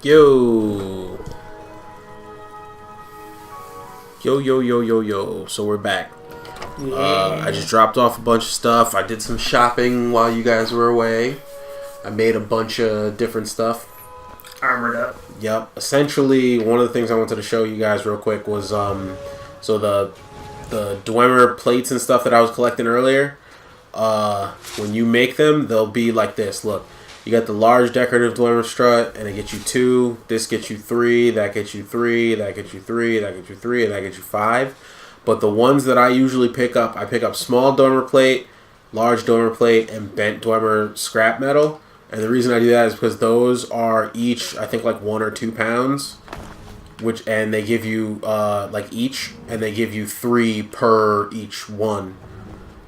Yo. Yo. So we're back. Yeah. I just dropped off a bunch of stuff. I did some shopping while you guys were away. I made a bunch of different stuff. Armored up. Yep. Essentially, one of the things I wanted to show you guys real quick was so the Dwemer plates and stuff that I was collecting earlier. When you make them, they'll be like this. Look. You got the large decorative Dwemer strut, and it gets you 2. This gets you 3. That gets you 3. That gets you 3. That gets you 3. And that gets you 5. But the ones that I usually pick up, I pick up small Dwemer plate, large Dwemer plate, and bent Dwemer scrap metal. And the reason I do that is because those are each, I think, like 1 or 2 pounds. And they give you, each, and they give you 3 per each one.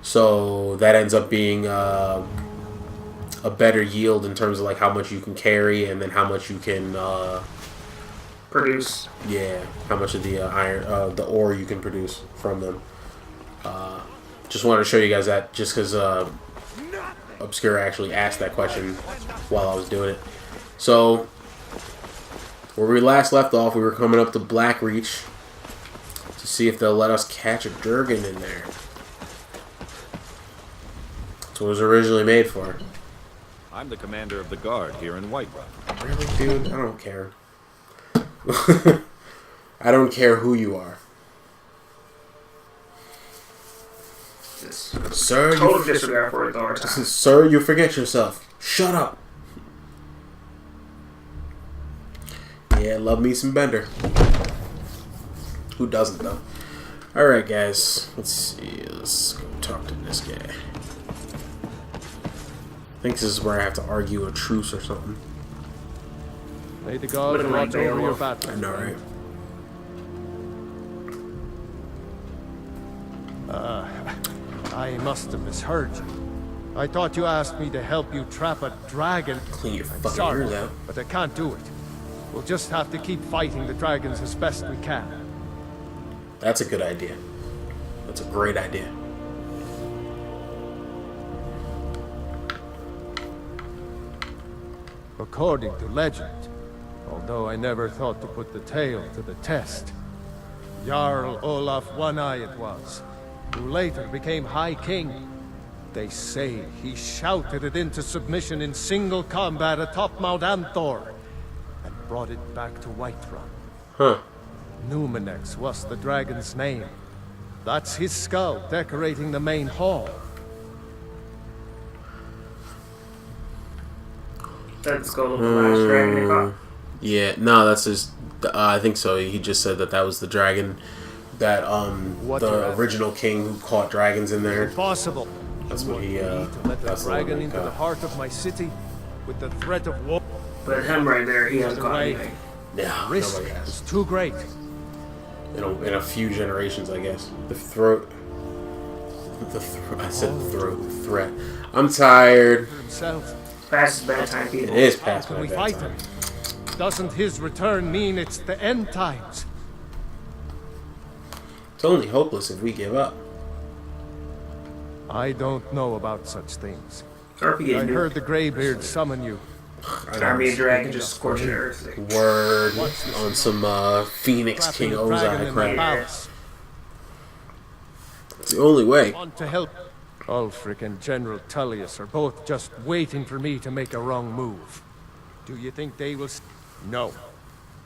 So that ends up being a better yield in terms of like how much you can carry and then how much you can produce. Yeah, how much of the the ore you can produce from them. Just wanted to show you guys that just because Obscura actually asked that question while I was doing it. So where we last left off, we were coming up to Blackreach to see if they'll let us catch a Durgan in there. That's what it was originally made for. I'm the commander of the guard here in Whiterun. Really, dude? I don't care. I don't care who you are. Sir, total disregard for it all the time. Sir, you forget yourself. Shut up. Yeah, love me some Bender. Who doesn't, though? Alright, guys. Let's see. Let's go talk to this guy. I think this is where I have to argue a truce or something. May the gods watch over your battle. I know, right? I must have misheard you. I thought you asked me to help you trap a dragon. Clean your fucking ears out. But I can't do it. We'll just have to keep fighting the dragons as best we can. That's a good idea. That's a great idea. According to legend, although I never thought to put the tale to the test, Jarl Olaf One-Eye it was, who later became High King. They say he shouted it into submission in single combat atop Mount Anthor, and brought it back to Whiterun. Huh. Numenex was the dragon's name. That's his skull decorating the main hall. That's skull of the last dragon they caught. Yeah, no, that's just. I think so. He just said that was the dragon that the original king who caught dragons in there. Impossible. That's what he. To let the dragon into the heart of my city with the threat of war. But him right there, he hasn't caught anything. Yeah, risk nobody has. is too great. In a few generations, I guess. The throat. I said throat. The threat. I'm tired. Himself. Past his bedtime, people. It is past Can my we bedtime. fight him? Doesn't his return mean it's the end times? It's only hopeless if we give up. I don't know about such things. RPG, I dude. heard the Greybeard summon you. Army of Dragon just scorching earth. Word on some Phoenix King Ozai crap. It's the only way. Want to help? Ulfric and General Tullius are both just waiting for me to make a wrong move. Do you think they will? No.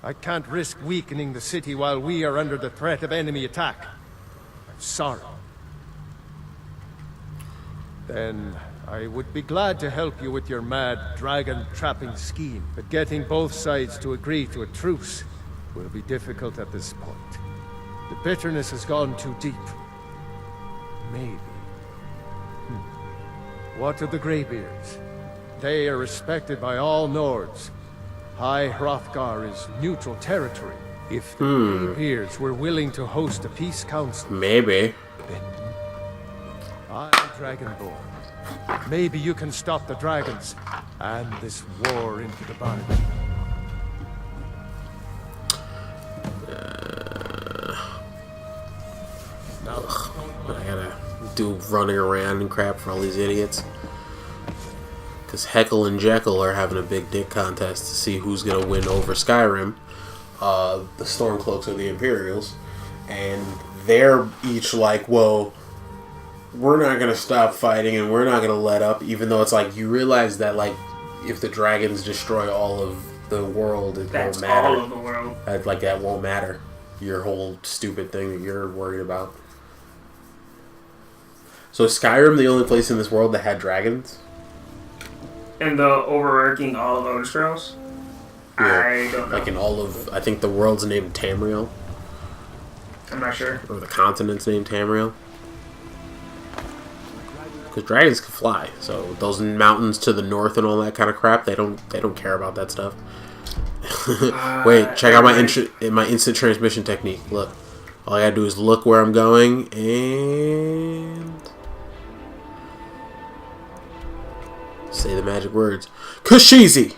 I can't risk weakening the city while we are under the threat of enemy attack. I'm sorry. Then I would be glad to help you with your mad dragon trapping scheme, but getting both sides to agree to a truce will be difficult at this point. The bitterness has gone too deep. Maybe. What of the Greybeards? They are respected by all Nords. High Hrothgar is neutral territory. If the Greybeards were willing to host a peace council, Maybe. then I'm Dragonborn. Maybe you can stop the dragons and this war into the bargain. Now, I gotta do running around and crap for all these idiots. Because Heckle and Jekyll are having a big dick contest to see who's going to win over Skyrim. The Stormcloaks or the Imperials. And they're each like, well, we're not going to stop fighting and we're not going to let up. Even though it's like, you realize that, like, if the dragons destroy all of the world, it won't matter. All of the world. That won't matter. Your whole stupid thing that you're worried about. So is Skyrim the only place in this world that had dragons? And the overarching all of Elder Scrolls? Yeah. I don't know. Like in all of... I think the world's named Tamriel. I'm not sure. Or the continent's named Tamriel. Because dragons can fly. So those mountains to the north and all that kind of crap, they don't care about that stuff. Wait, check out my instant transmission technique. Look. All I gotta do is look where I'm going and... say the magic words. Kashizi!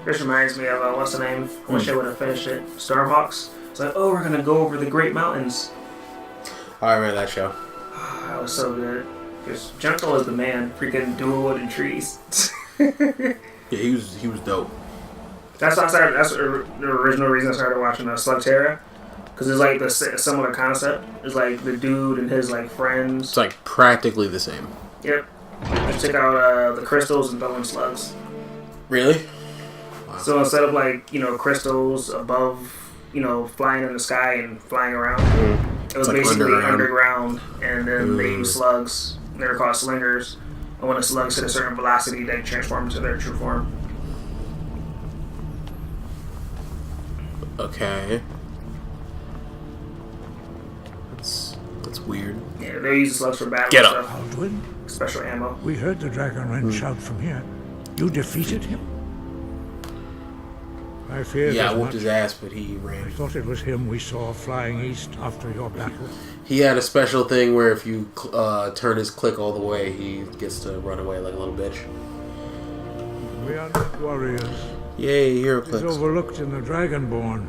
This reminds me of, what's the name? I wish I would have finished it. Stormhawks. It's like, oh, we're going to go over the Great Mountains. I remember that show. That was so good. Because Jungle is the man. Freaking doing wood and trees. Yeah, he was dope. That's the original reason I started watching Slugterra. Because it's like the similar concept. It's like the dude and his like friends. It's like practically the same. Yep. Just take out the crystals and throw in slugs. Really? Wow. So instead of like, crystals above, flying in the sky and flying around, it was like basically underground. And then they use slugs. They're called slingers. And when the slugs hit a certain velocity, they transform into their true form. Okay. That's weird. Yeah, they use the slugs for battle. Get and up. stuff. Alduin? Special ammo. We heard the dragon wrench shout from here. You defeated him? I feared I whooped his ass, but he ran. I thought it was him we saw flying east after your battle. He had a special thing where if you turn his click all the way, he gets to run away like a little bitch. We are not warriors. Yay, hero clicks. He's overlooked in the Dragonborn.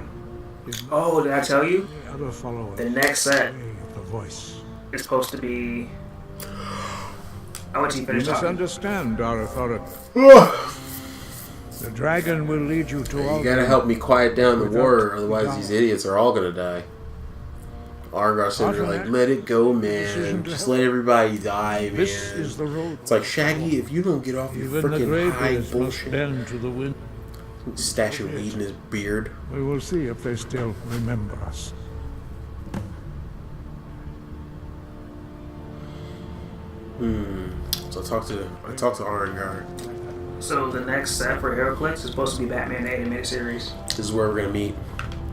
Oh, did I tell you? The other followers. The next set the voice. is supposed to be... I'll let you finish You talking. misunderstand our authority. The dragon will lead you to all. You gotta help me quiet down the war, otherwise these idiots are all gonna die. Argar said, like, let it go, man. Just let everybody die, man. This is the road. It's like, Shaggy, if you don't get off your freaking high bullshit. Bend to the wind. Stash of weed in his beard. We will see if they still remember us. So I talked to Argar. So the next set for HeroClix is supposed to be Batman the Animated Series. This is where we're gonna meet.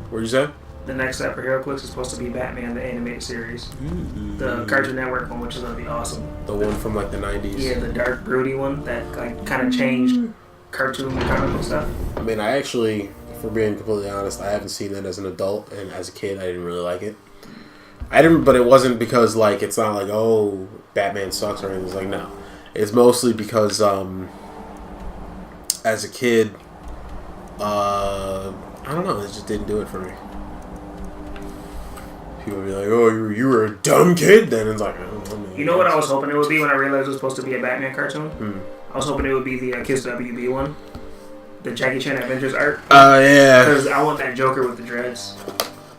What'd you say? The next set for HeroClix is supposed to be Batman the Animated Series. The Cartoon Network one, which is gonna be awesome. The one from like the 90s. Yeah, the dark, broody one that like kind of changed cartoon comic book stuff. I mean, I actually, if we're being completely honest, I haven't seen that as an adult, and as a kid, I didn't really like it. But it wasn't because like it's not like, oh, Batman sucks or anything. It's like, no, it's mostly because as a kid, I don't know, it just didn't do it for me. People would be like, oh, you were a dumb kid then. It's like, oh, you know what I was hoping it would be when I realized it was supposed to be a Batman cartoon? I was hoping it would be the Kiss WB one. The Jackie Chan Adventures art. Oh, yeah. Because I want that Joker with the dreads.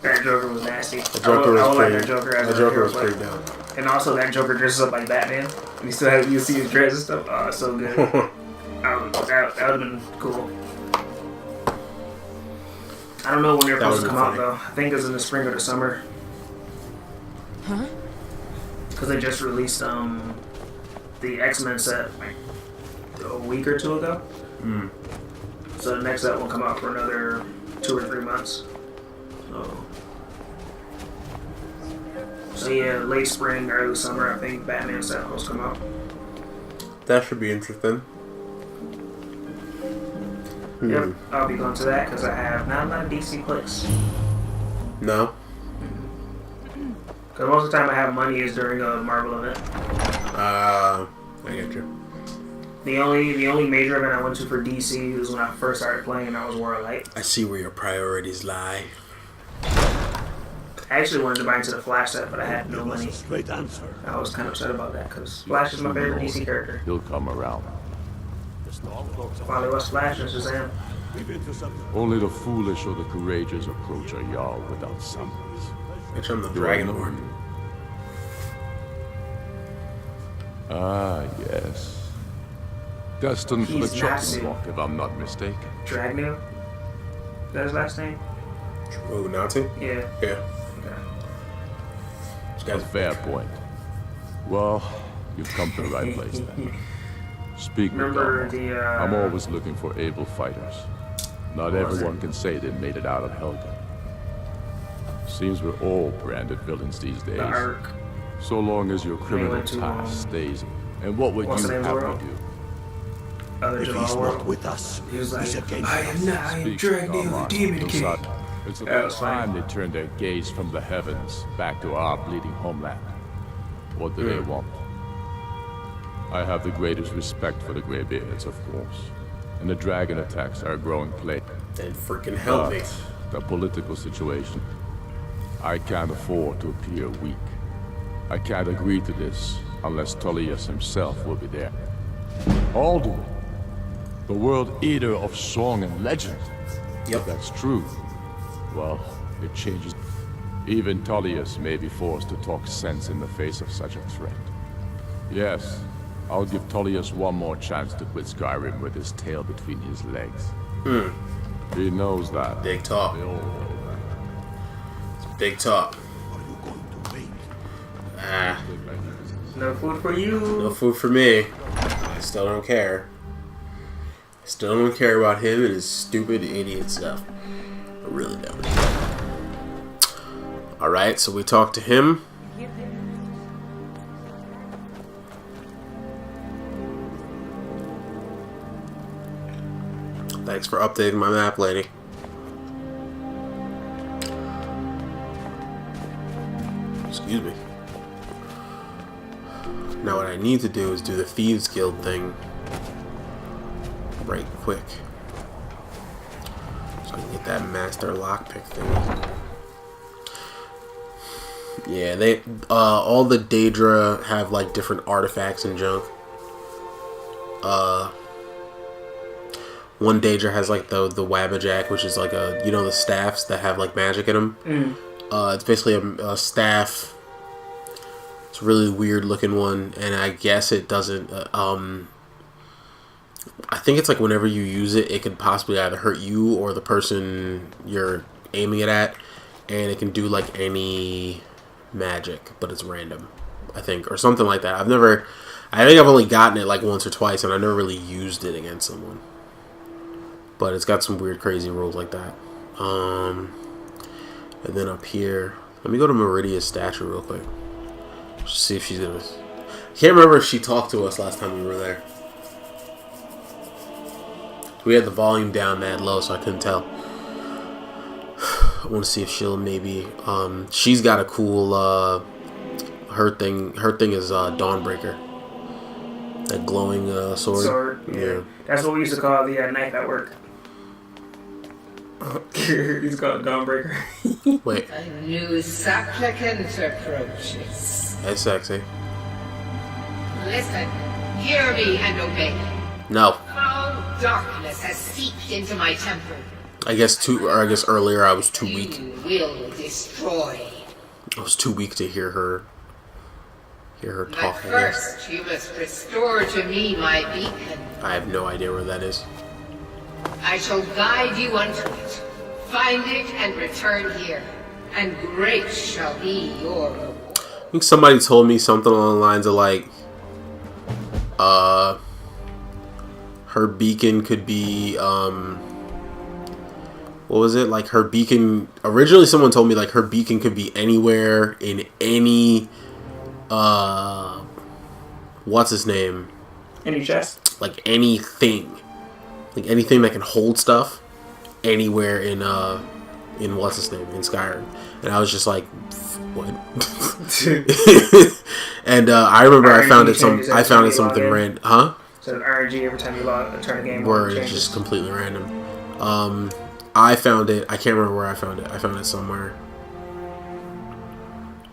That Joker was nasty. The Joker was pretty, that Joker as the Joker was pretty down. And also that Joker dresses up like Batman. And you still have, you see his dreads and stuff. Oh, it's so good. that would have been cool. I don't know when they're supposed to come out though. I think it's in the spring or the summer. Huh? Because they just released the X-Men set like a week or two ago. So the next set won't come out for another 2 or 3 months. So yeah, late spring, early summer, I think Batman set will come out. That should be interesting. Yep, I'll be going to that because I have not a lot of DC clicks. No? Because most of the time I have money is during a Marvel event. I get you. The only major event I went to for DC was when I first started playing and I was War of Light. I see where your priorities lie. I actually wanted to buy into the Flash set, but I had no money. Straight answer. I was kind of upset about that because Flash is my favorite DC character. He'll come around. Finally watched Flash and Shazam. Only the foolish or the courageous approach a Jarl without summons. Bitch, I'm the Dragonlord. Ah, yes. Destined for the He's chopping massive. block, if I'm not mistaken. Dragnew? Is that his last name? Oh, Natsu? Yeah. Yeah. Okay. This A guy's fair point. Well, you've come to the right place then. Speak with Remember Dalmor. the, I'm always looking for able fighters. Not everyone can say they made it out of Helga. Seems we're all branded villains these days. the arc. So long as your criminal went to, past stays. And what would what's you the name have of the me world? do? Other If Jamal he's World. not with us, He was like, he's against I us. am not, I am Speak, Dragnew, the Dalmor. Demon King. Dosada. It's Yeah, about that's fine. time they turned their gaze from the heavens back to our bleeding homeland. What do they want? I have the greatest respect for the Greybeards, of course. And the dragon attacks are a growing plague. Then freaking help me. But the political situation. I can't afford to appear weak. I can't agree to this unless Tullius himself will be there. Alduin, the world eater of song and legend. Yep. If that's true, well, it changes. Even Tullius may be forced to talk sense in the face of such a threat. Yes, I'll give Tullius one more chance to quit Skyrim with his tail between his legs. He knows that. Big talk. They all know that. Big talk. Are you going to wait? Ah, No food for you. no food for me. I still don't care. Still don't care about him and his stupid idiot stuff. I really don't. Alright, so we talked to him. Thanks for updating my map, lady. Excuse me. Now what I need to do is do the Thieves Guild thing right quick. So I can get that Master Lockpick thing. Yeah, they all the Daedra have like different artifacts and junk. One Daedra has like the Wabbajack, which is like a, you know, the staffs that have like magic in them. It's basically a staff. It's a really weird looking one, and I guess it doesn't. I think it's like whenever you use it, it could possibly either hurt you or the person you're aiming it at, and it can do like any magic, but it's random, I think, or something like that. I think I've only gotten it like once or twice, and I never really used it against someone. But it's got some weird, crazy rules like that. And then up here, let me go to Meridia's statue real quick. Just see if she's gonna. I can't remember if she talked to us last time we were there. We had the volume down mad low, so I couldn't tell. I want to see if she'll maybe. She's got a cool. Her thing is Dawnbreaker. That glowing sword. Yeah. That's what we used to call the knife at work. He's called Dawnbreaker. Wait, A new supplicant approaches. that's sexy. Listen, hear me and obey. No, Foul darkness has seeped into my temple. I guess earlier I was too weak. You will destroy. I was too weak to hear her But talk. I guess. first, you must restore to me my beacon. I have no idea where that is. I shall guide you unto it. Find it and return here, and great shall be your reward. I think somebody told me something along the lines of like, her beacon could be, what was it? Like her beacon, originally someone told me like her beacon could be anywhere in any, what's his name? Any chest? Like anything. Like anything that can hold stuff anywhere in what's his name? In Skyrim. And I was just like, what? And I remember I found it something random. Huh? So RNG every time you turn a game Where on, it it's changes. just completely random. I found it. I can't remember where I found it. I found it somewhere.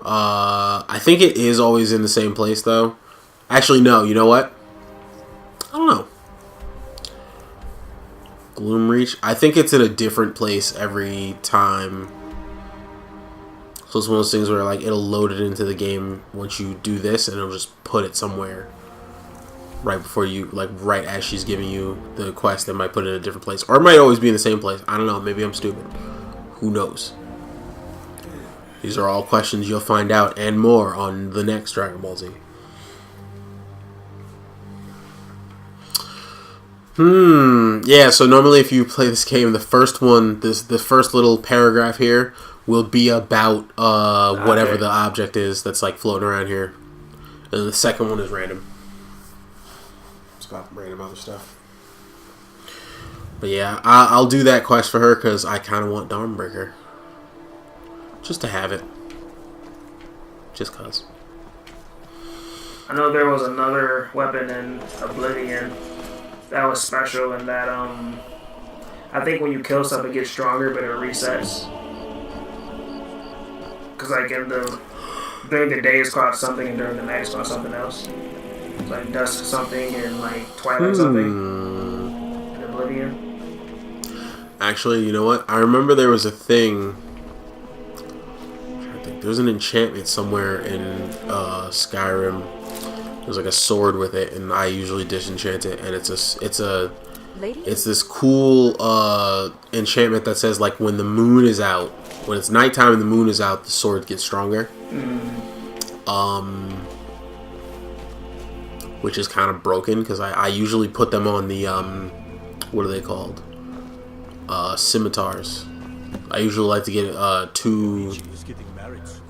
I think it is always in the same place though. Actually, no. You know what? I don't know. Bloom Reach. I think it's in a different place every time. So it's one of those things where like it'll load it into the game once you do this, and it'll just put it somewhere right before you, like right as she's giving you the quest. It might put it in a different place, or it might always be in the same place. I don't know. Maybe I'm stupid. Who knows? These are all questions you'll find out and more on the next Dragon Ball Z. Yeah, so normally if you play this game, the first one, the first little paragraph here will be about whatever the object is that's like floating around here. And the second one is random. It's about random other stuff. But yeah, I'll do that quest for her because I kind of want Dawnbreaker. Just to have it. Just cause. I know there was another weapon in Oblivion that was special in that I think when you kill stuff it gets stronger but it resets. Cause like during the day it's called something and during the night it's called something else. It's like dusk something and like twilight something in Oblivion. Actually, you know what? I remember there was a thing. I think there's an enchantment somewhere in Skyrim. There's like a sword with it, and I usually disenchant it, and it's this cool enchantment that says like when the moon is out, when it's nighttime and the moon is out, the sword gets stronger. Which is kind of broken because I usually put them on the what are they called? Scimitars. I usually like to get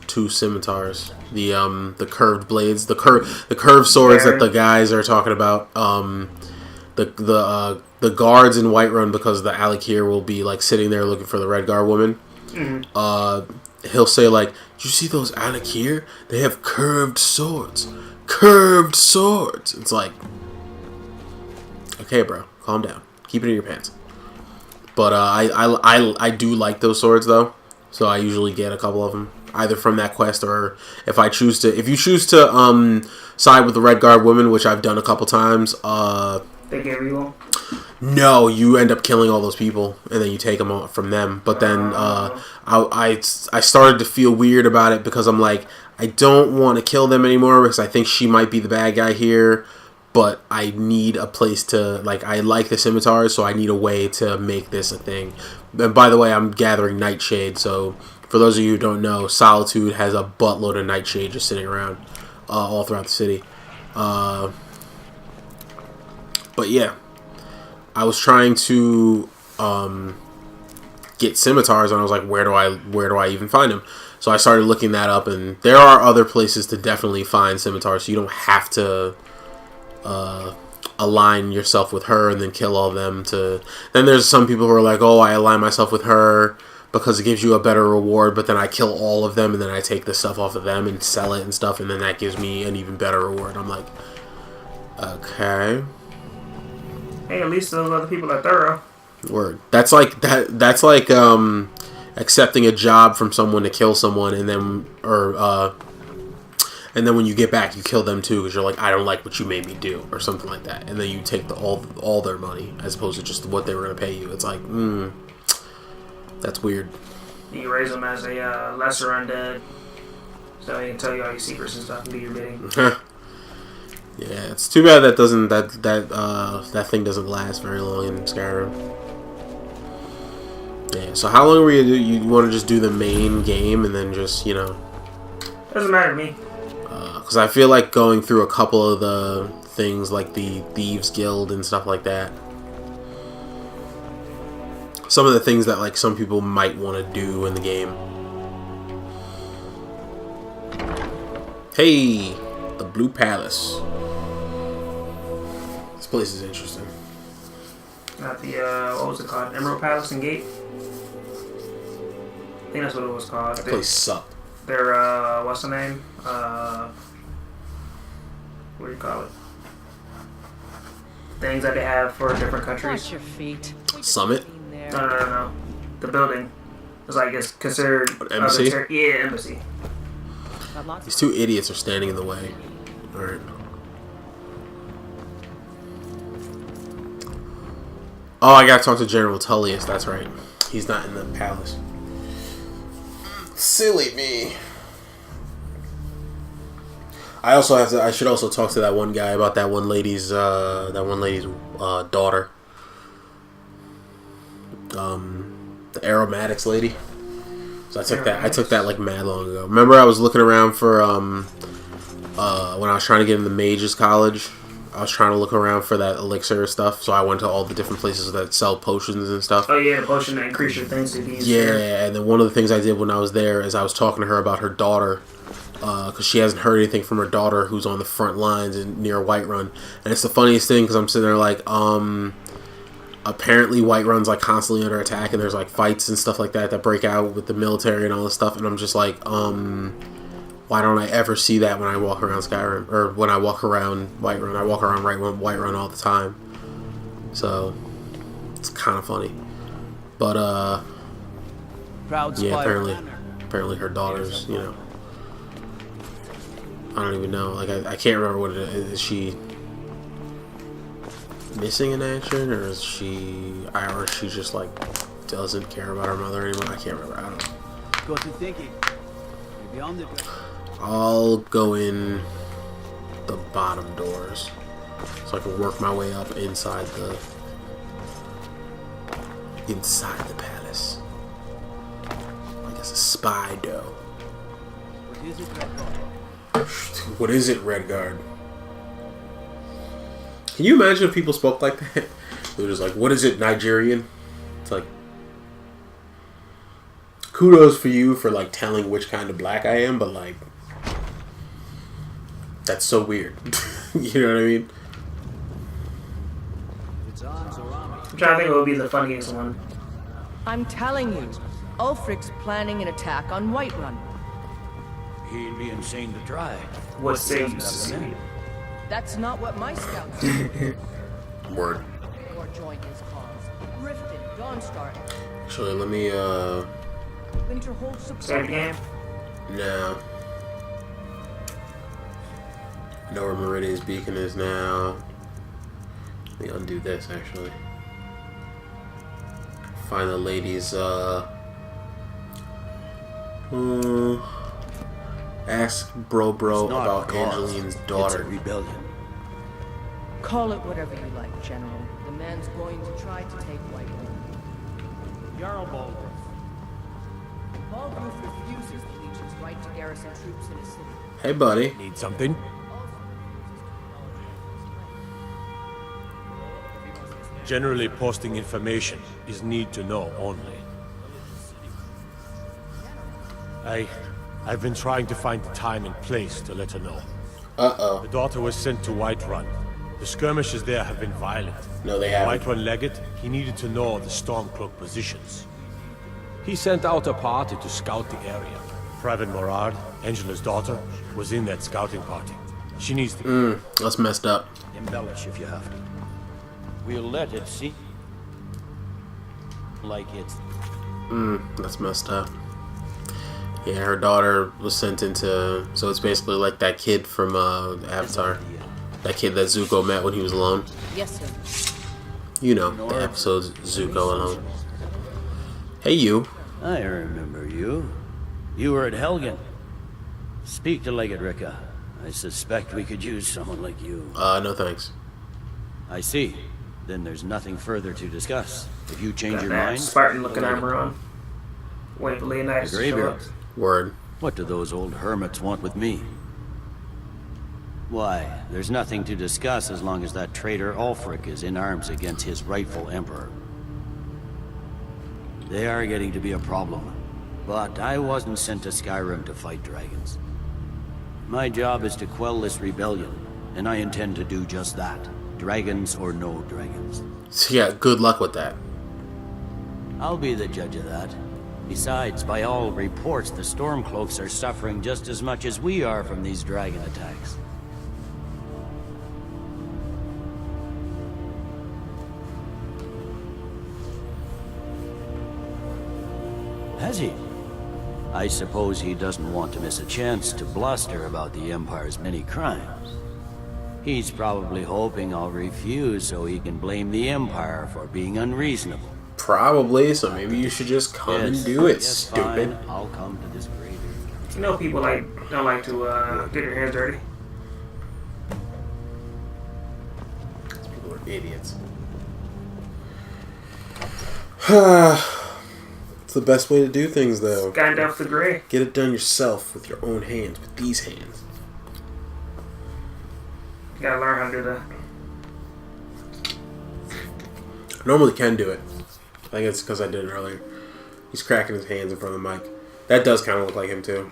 two scimitars. The curved blades, the curved swords that the guys are talking about. The guards in Whiterun, because the Alikir will be like sitting there looking for the Redguard woman. He'll say like, "Did you see those Alikir? They have curved swords. Curved swords." It's like, okay, bro, calm down. Keep it in your pants. But I do like those swords though, so I usually get a couple of them either from that quest or if you choose to side with the Redguard woman, which I've done a couple times. They give you one? No, you end up killing all those people and then you take them from them. But then I started to feel weird about it because I'm like, I don't want to kill them anymore because I think she might be the bad guy here. But I need a place to, like, I like the scimitars, so I need a way to make this a thing. And by the way, I'm gathering Nightshade, so for those of you who don't know, Solitude has a buttload of Nightshade just sitting around all throughout the city. But yeah, I was trying to get scimitars, and I was like, where do I even find them? So I started looking that up, and there are other places to definitely find scimitars, so you don't have to align yourself with her and then kill all of them. Then there's some people who are like, oh, I align myself with her because it gives you a better reward, but then I kill all of them and then I take the stuff off of them and sell it and stuff, and then that gives me an even better reward. I'm like, okay. Hey, at least those other people are thorough. Word. That's like accepting a job from someone to kill someone, and then when you get back, you kill them too because you're like, I don't like what you made me do, or something like that. And then you take all their money as opposed to just what they were going to pay you. It's like, that's weird. You raise them as a lesser undead, so they can tell you all your secrets and stuff and do your bidding. Yeah, it's too bad that that thing doesn't last very long in Skyrim. Yeah. So how long were you want to just do the main game and then just Doesn't matter to me. Because I feel like going through a couple of the things like the Thieves Guild and stuff like that. Some of the things that like some people might want to do in the game. Hey, the Blue Palace. This place is interesting. Not the what was it called? Emerald Palace and Gate. I think that's what it was called. That place sucked. Their what's the name? What do you call it? Things that they have for different countries. Watch your feet. Summit? No. The building. It's considered embassy. Yeah, embassy. These two idiots are standing in the way. All right. Oh, I gotta talk to General Tullius. That's right. He's not in the palace. Silly me. I should also talk to that one guy about that one lady's daughter. The aromatics lady. So I took that like mad long ago. Remember, I was looking around for when I was trying to get into Mage's College. I was trying to look around for that elixir stuff, so I went to all the different places that sell potions and stuff. Oh yeah, the potion that increase your things to be Yeah, and then one of the things I did when I was there is I was talking to her about her daughter, because she hasn't heard anything from her daughter who's on the front lines near Whiterun. And it's the funniest thing because I'm sitting there like, apparently Whiterun's like constantly under attack and there's like fights and stuff like that break out with the military and all this stuff, and I'm just like, why don't I ever see that when I walk around Skyrim, or when I walk around Whiterun? I walk around Whiterun all the time, so it's kind of funny. But yeah, apparently her daughter's, you know, I don't even know. Like I can't remember what it is. Is she missing in action, or is she just like doesn't care about her mother anymore? I can't remember. I don't know. Got to thinking. Maybe I'm the I'll go in the bottom doors so I can work my way up inside the palace. I guess a spy dough. What is it, Redguard? Can you imagine if people spoke like that? They were just like, what is it, Nigerian? It's like, kudos for you for like telling which kind of black I am, but like, that's so weird. You know what I mean? I'm trying to think what would be the funniest one. I'm telling you, Ulfric's planning an attack on Whiterun. He'd be insane to try. What say you, Cecilia? That's not what my scouts do. Word. Or join his cause. Riften, Dawnstar. Actually, let me, Winterhold Save support. the game? no. I know where Meridia's beacon is now. Let me undo this, actually. Find the lady's, ask Bro about Angeline's daughter. It's a rebellion. Call it whatever you like, General. The man's going to try to take Whiterun. Jarl Baldwin. Baldwin refuses the Legion's right to garrison troops in his city. Hey, buddy. Need something? Generally, posting information is need to know only. I've been trying to find the time and place to let her know. Uh-oh. The daughter was sent to Whiterun. The skirmishes there have been violent. No, they haven't. Whiterun legate, he needed to know the Stormcloak positions. He sent out a party to scout the area. Private Morard, Angela's daughter, was in that scouting party. She needs to... That's messed up. Embellish if you have to. We'll let it see. Like it's... That's messed up. Yeah, her daughter was sent into... So it's basically like that kid from Avatar. That kid that Zuko met when he was alone. Yes, sir. You know, the episode Zuko alone. Hey, you. I remember you. You were at Helgen. Speak to Legate Ricka. I suspect we could use someone like you. No thanks. I see. Then there's nothing further to discuss. If you change Got your that mind... Spartan-looking armor on. Wait for Leonidas The to show up. graveyard. Word. What do those old hermits want with me? Why, there's nothing to discuss as long as that traitor Ulfric is in arms against his rightful emperor. They are getting to be a problem. But I wasn't sent to Skyrim to fight dragons. My job is to quell this rebellion, and I intend to do just that. Dragons or no dragons. So yeah, good luck with that. I'll be the judge of that. Besides, by all reports, the Stormcloaks are suffering just as much as we are from these dragon attacks. Has he? I suppose he doesn't want to miss a chance to bluster about the Empire's many crimes. He's probably hoping I'll refuse so he can blame the Empire for being unreasonable. Probably, so maybe you should just come and do it, yes, stupid. fine. I'll come to this graveyard. You know, people don't like to get their hands dirty. These people are idiots. It's the best way to do things, though. Gandalf the Grey. Get it done yourself with your own hands, with these hands. You gotta learn how to do that. I normally can do it. I think it's because I did it earlier. He's cracking his hands in front of the mic. That does kind of look like him, too.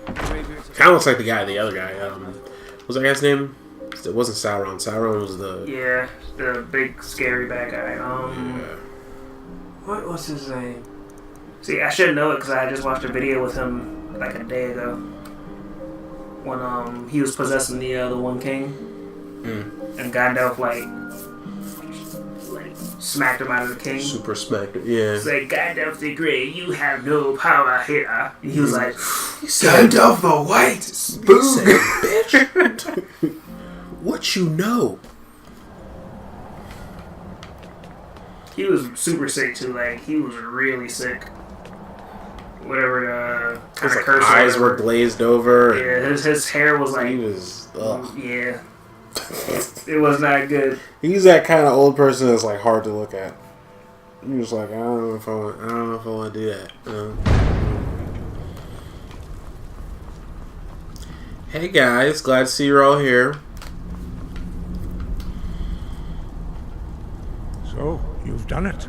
Kind of looks like the other guy. What was that guy's name? It wasn't Sauron. Sauron was the... Yeah, the big, scary bad guy. Yeah. What was his name? See, I should know it because I just watched a video with him like a day ago. When he was possessing the One King. And Gandalf, like smacked him out of the king. Super smacked it, yeah. It's like, Gandalf the Grey, you have no power here. He was like, Gandalf the White! Spoon, bitch! What you know? He was super sick too, like, he was really sick. Whatever, kind of curse. Eyes were glazed over. Yeah, his hair was like... He was... Ugh. Yeah. It was not good. He's that kind of old person that's like hard to look at. He was like, I don't know if I want to do that. Hey guys, glad to see you're all here. So, you've done it.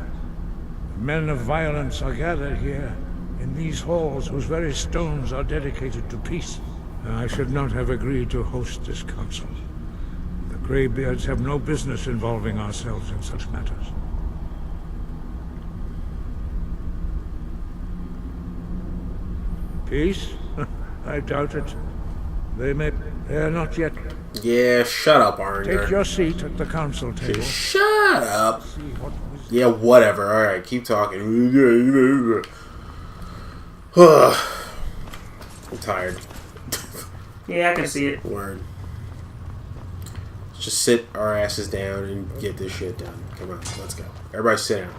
Men of violence are gathered here, in these halls whose very stones are dedicated to peace. I should not have agreed to host this council. The Greybeards have no business involving ourselves in such matters. Peace? I doubt it. They are not yet. Yeah, shut up, Arnger. Take your seat at the council table. Shut up. Yeah, whatever. Alright, keep talking. I'm tired. Yeah, I can see it. Word. Let's just sit our asses down and get this shit done. Come on, let's go. Everybody sit down.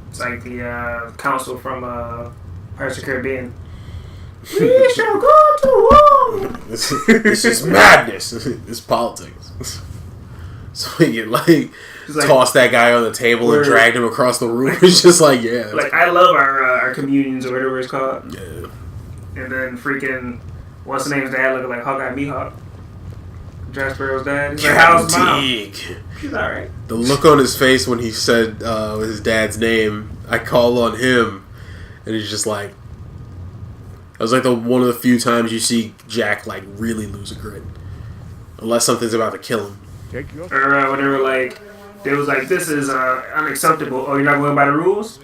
It's like the council from Pirates of the Caribbean. We shall go to war! This is madness. This is politics. So we get like tossed that guy on the table and dragged him across the room. It's just like, yeah. Like, I love our communions or whatever it's called. Yeah. And then freaking, what's the name's dad looking like Hawkeye Mihawk? Jack Sparrow's dad. He's like, how's mom? She's alright. The look on his face when he said his dad's name, I call on him, and he's just like, that was like one of the few times you see Jack like really lose a grin, unless something's about to kill him. Or whatever, like they was like, this is unacceptable. Oh, you're not going by the rules?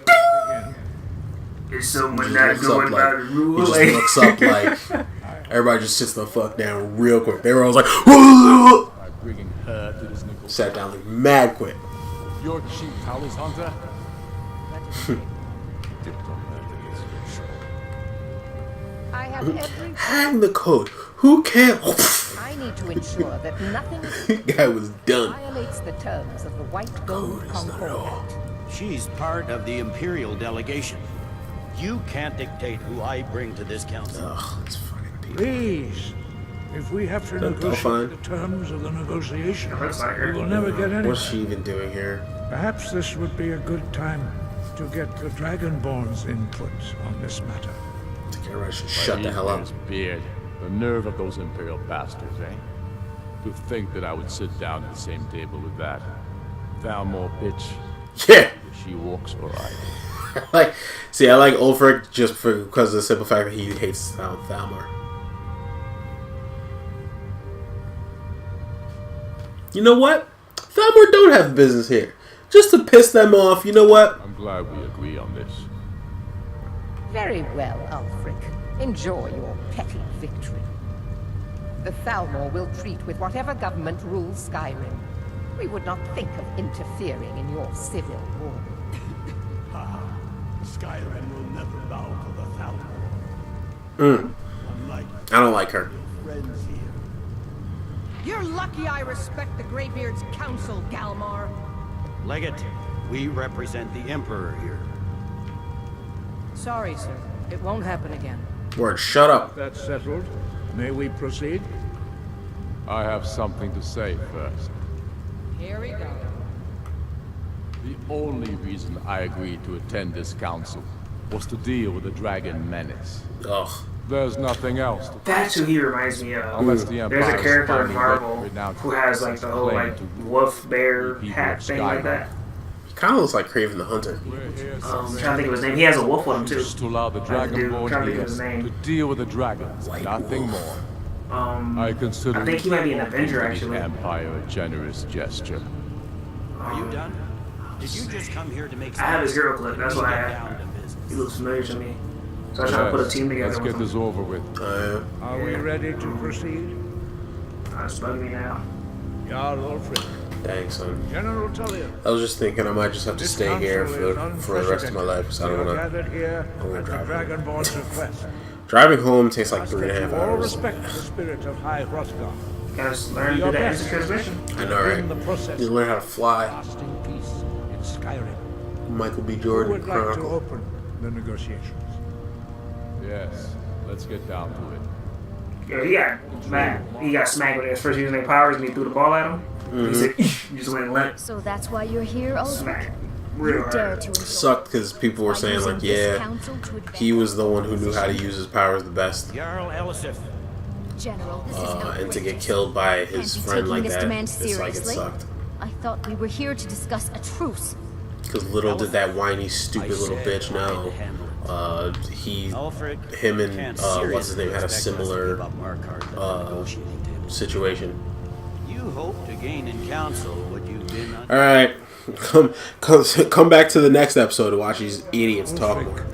Is someone not going by the rules? He just looks up like everybody just sits the fuck down real quick. They were all like, sat down like mad quick. Your chief Howl's hunter? I have every... Hang the code. Who cares? I need to ensure that nothing Guy was done. violates the terms of the White Gold Concordat. She's part of the Imperial delegation. You can't dictate who I bring to this council. Ugh, it's fucking people. Please. If we have to negotiate the terms of the negotiation, we will never get anywhere. What's she even doing here? Perhaps this would be a good time to get the Dragonborn's input on this matter. I think everybody should shut the hell up. Beard. The nerve of those Imperial bastards, eh? To think that I would sit down at the same table with that Thalmor bitch. Yeah. She walks or I. I like Ulfric just because of the simple fact that he hates Thalmor. You know what? Thalmor don't have business here. Just to piss them off, you know what? I'm glad we agree on this. Very well, Ulfric. Enjoy your petty victory. The Thalmor will treat with whatever government rules Skyrim. We would not think of interfering in your civil war. Skyrim will never bow to the Thalmor. I don't like her. You're lucky I respect the Greybeard's counsel, Galmar. Legate, we represent the Emperor here. Sorry, sir. It won't happen again. Word, shut up. That's settled. May we proceed? I have something to say first. Here we go. The only reason I agreed to attend this council was to deal with the dragon menace. Ugh. There's nothing else to That's who he reminds me of. unless the Empire There's a character in finally Marvel renounced who has like the whole like wolf bear people hat of thing like that. He kind of looks like Kraven the Hunter. I'm trying to think of his name. He has a wolf with him too. just to allow the I'm Dragonborn trying to think of his here name. to deal with the dragons, nothing more. I consider I think he might be an the Avenger actually. Empire a generous gesture. Are you done? Did you just come here to make I have his hero clip. That's what I Get have. down to business. He looks familiar to me. So I was trying to put a team together Let's with get this him. over with. Are we ready to proceed? It's bugging me now. Jarl Ulfric, Dang, son. General Tullius. I was just thinking I might just have to stay here for the rest of my life because I don't want to. Gathered here at the drive. Dragonborn's request. Driving home takes like Ask 3.5 that you all hours. respect the spirit of High Hrothgar. Gotta learn to do that instant transmission. I know, In the right? process You learn how to fly. lasting peace in Skyrim. Michael B. Who Jordan would like to Chronicle. open the negotiations? Yes, let's get down to it. Yo, he got mad. He got smacked with his first using their powers and he threw the ball at him. He said, you just went limp. So that's why you're here, Ulfric? Smack. Real Dare hard. to insult Sucked because people were by saying using like, this yeah, council to advance he was the one who knew how to use his powers the best, Jarl Elisif, General, this is and to get outrageous. killed by his Can't be friend taking like this that. demand It's like it seriously. sucked. I thought we were here to discuss a truce. Because little did that whiny, stupid little bitch know. Him and what's his name had a similar situation. you hope to gain in council what you've been All right, come back to the next episode to watch these idiots talk more.